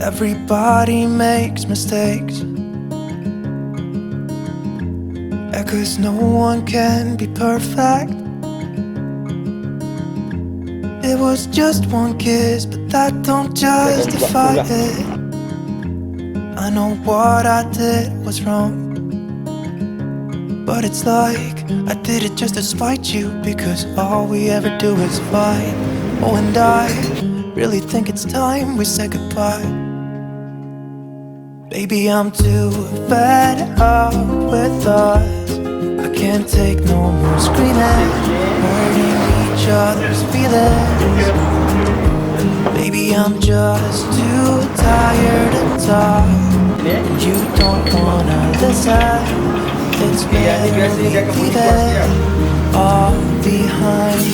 Everybody makes mistakes, yeah, 'cause no one can be perfect. It was just one kiss, but that don't justify it. I know what I did was wrong, but it's like I did it just to spite you, because all we ever do is fight. Oh, and I really think it's time we say goodbye. Baby, I'm too fed up with us. I can't take no more screaming, hurting each other's feelings. Baby, I'm just too tired to talk. You don't wanna listen. It's better we leave it all behind.